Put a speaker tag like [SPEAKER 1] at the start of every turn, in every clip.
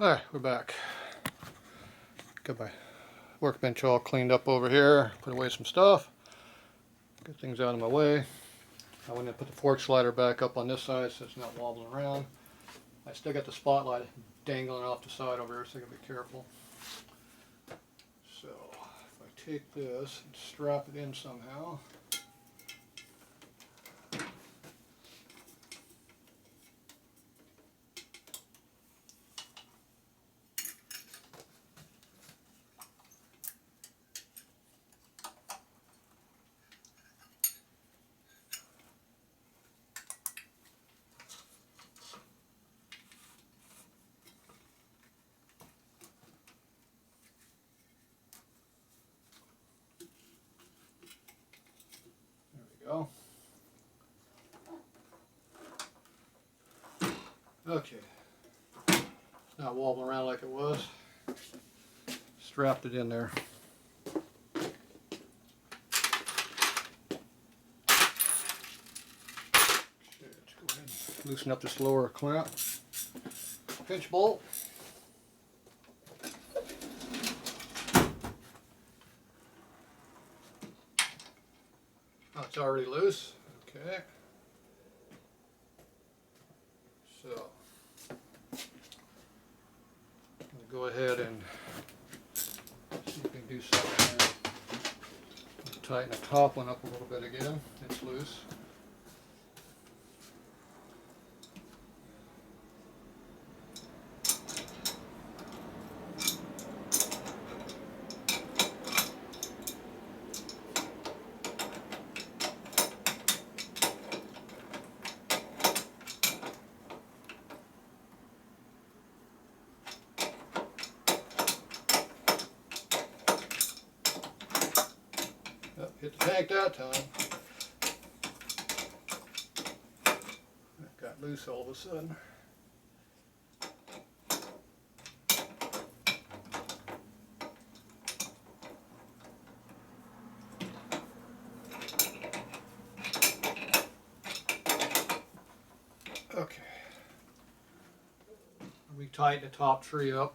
[SPEAKER 1] Alright, we're back. Got my workbench all cleaned up over here. Put away some stuff. Get things out of my way. I went and put the fork slider back up on this side so it's not wobbling around. I still got the spotlight dangling off the side over here, so I gotta be careful. So, if I take this and strap it in somehow. Go. Okay, it's not wobbling around like it was. Strapped it in there. Okay, let's go ahead and loosen up this lower clamp. Pinch bolt. Oh, it's already loose. Okay. So, I'm going to go ahead and see if we can do something there. Tighten the top one up a little bit again. It's loose. Hit the tank that time. It got loose all of a sudden. Okay. We tighten the top tree up.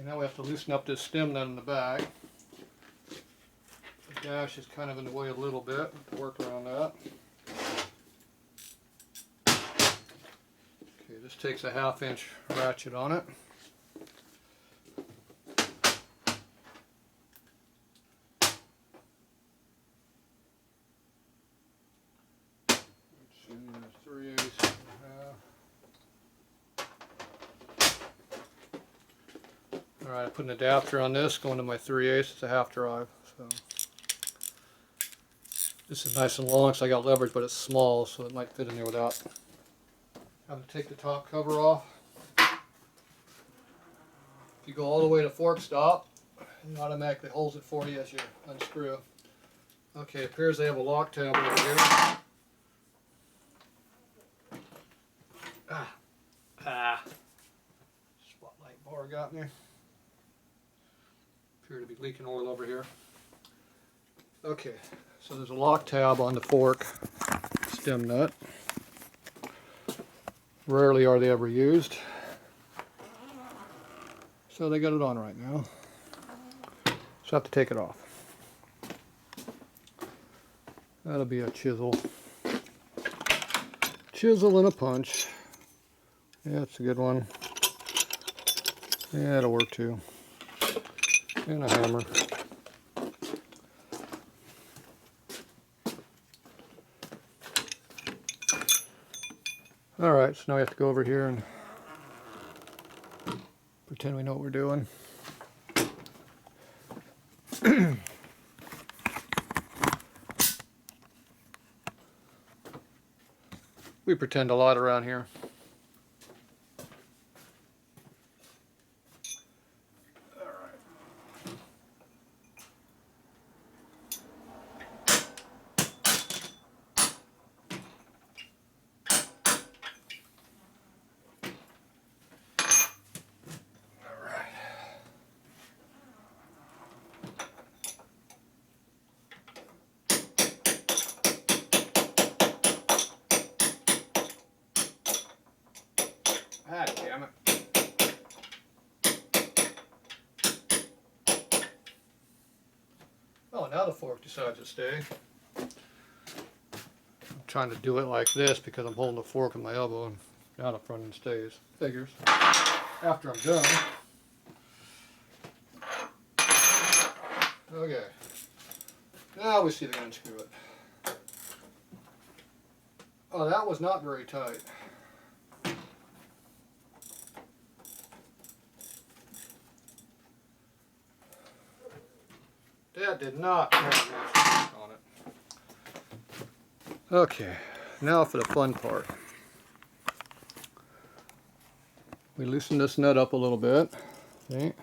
[SPEAKER 1] Now we have to loosen up this stem nut in the back. The dash is kind of in the way a little bit. Have to work around that. Okay, this takes a 1/2 inch ratchet on it. Let's see, 3/8 and a half. Alright, I put an adapter on this going to my 3/8. It's a half drive. So this is nice and long, so I got leverage, but it's small, so it might fit in there without having to take the top cover off. If you go all the way to fork stop, it automatically holds it for you as you unscrew. Okay, it appears they have a lock tab over here. Spotlight bar got me. Appear to be leaking oil over here. Okay, so there's a lock tab on the fork stem nut. Rarely are they ever used. So they got it on right now. So I have to take it off. That'll be a chisel. Chisel and a punch. Yeah, that's a good one. Yeah, that'll work too. And a hammer. Alright, so now we have to go over here and pretend we know what we're doing. We pretend a lot around here. damn it. Oh, now the fork decides to stay. I'm trying to do it like this because I'm holding the fork with my elbow, and now the front end stays. Figures. After I'm done. Okay. Now we see the unscrew it. Oh, that was not very tight. That did not have on it. Okay, now for the fun part. We loosen this nut up a little bit. Okay.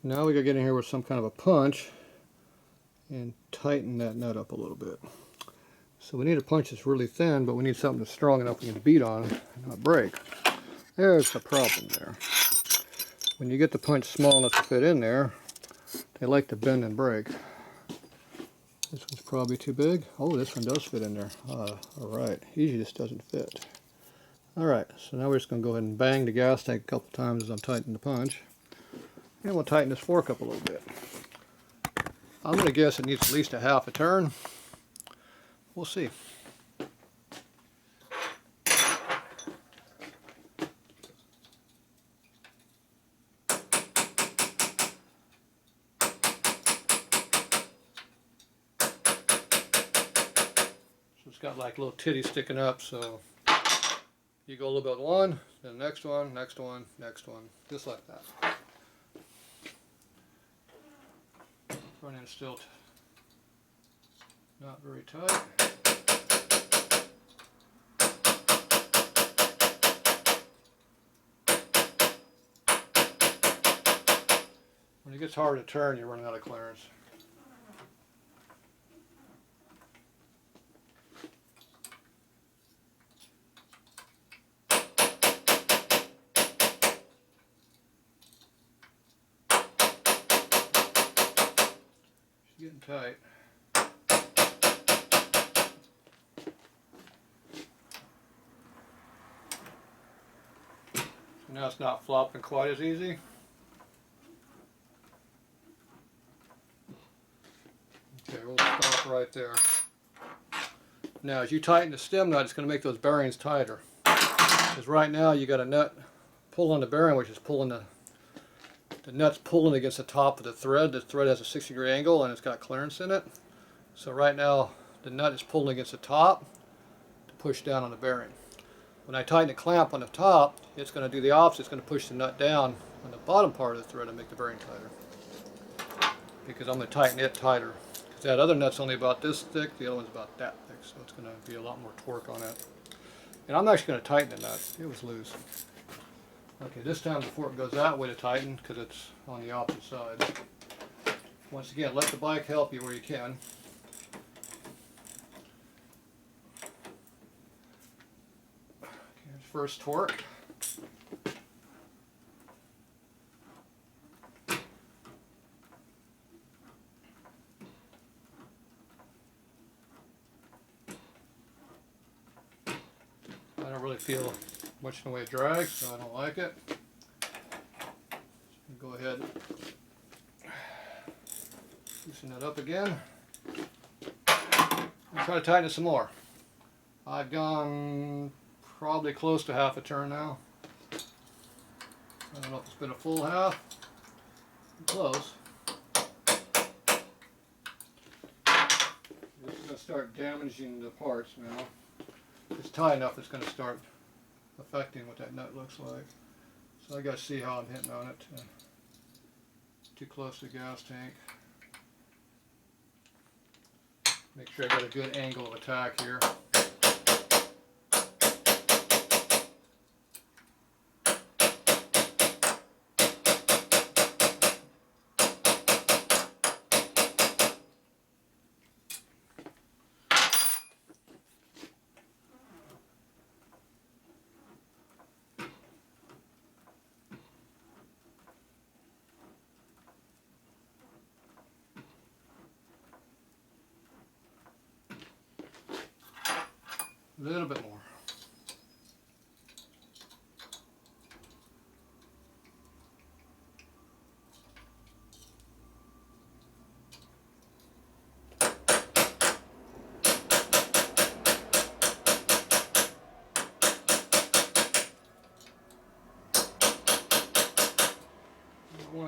[SPEAKER 1] Now we gotta get in here with some kind of a punch and tighten that nut up a little bit. So we need a punch that's really thin, but we need something that's strong enough we can beat on and not break. There's the problem there. When you get the punch small enough to fit in there, they like to bend and break. This one's probably too big. Oh, this one does fit in there. Alright, usually this doesn't fit. Alright, so now we're just going to go ahead and bang the gas tank a couple times as I'm tightening the punch. And we'll tighten this fork up a little bit. I'm going to guess it needs at least a half a turn. We'll see. It's got like little titties sticking up, so you go a little bit one, then the next one, next one, next one, just like that. Front end still not very tight. When it gets hard to turn, you're running out of clearance. Getting tight. So now it's not flopping quite as easy. Okay, we'll stop right there. Now as you tighten the stem nut, it's going to make those bearings tighter. Because right now you got a nut pull on the bearing, which is pulling the nut's pulling against the top of the thread. The thread has a 60-degree angle and it's got clearance in it. So right now the nut is pulling against the top to push down on the bearing. When I tighten the clamp on the top, it's going to do the opposite. It's going to push the nut down on the bottom part of the thread and make the bearing tighter. Because I'm going to tighten it tighter. Because that other nut's only about this thick, the other one's about that thick. So it's going to be a lot more torque on it. And I'm actually going to tighten the nut. It was loose. Okay, this time the fork goes that way to tighten because it's on the opposite side. Once again, let the bike help you where you can. Okay, here's first torque. I don't really feel much in the way of drag, so I don't like it. Go ahead, loosen that up again, and try to tighten it some more. I've gone probably close to half a turn now. I don't know if it's been a full half. Close. This is going to start damaging the parts now. It's tight enough it's going to start affecting what that nut looks like. So I got to see how I'm hitting on it. Too close to the gas tank. Make sure I got a good angle of attack here. A little bit more.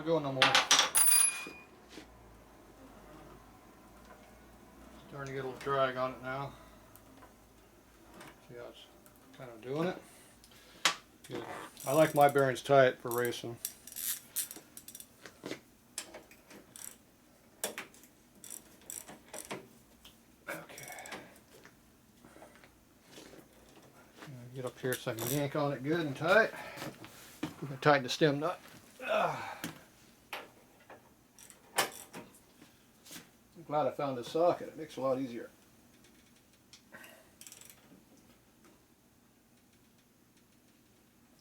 [SPEAKER 1] go no more. Starting to get a little drag on it now. See how it's kind of doing it? Good. I like my bearings tight for racing. Get up here so I can yank on it good and tight. I'm going to tighten the stem nut. I'm glad I found this socket. It makes it a lot easier.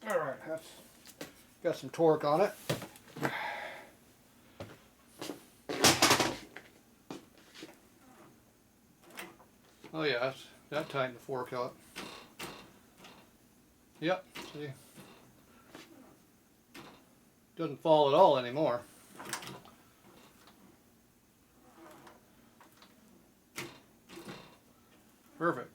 [SPEAKER 1] Alright, that's got some torque on it. Oh yeah, that tightened the fork up. Yep, see, doesn't fall at all anymore. Perfect.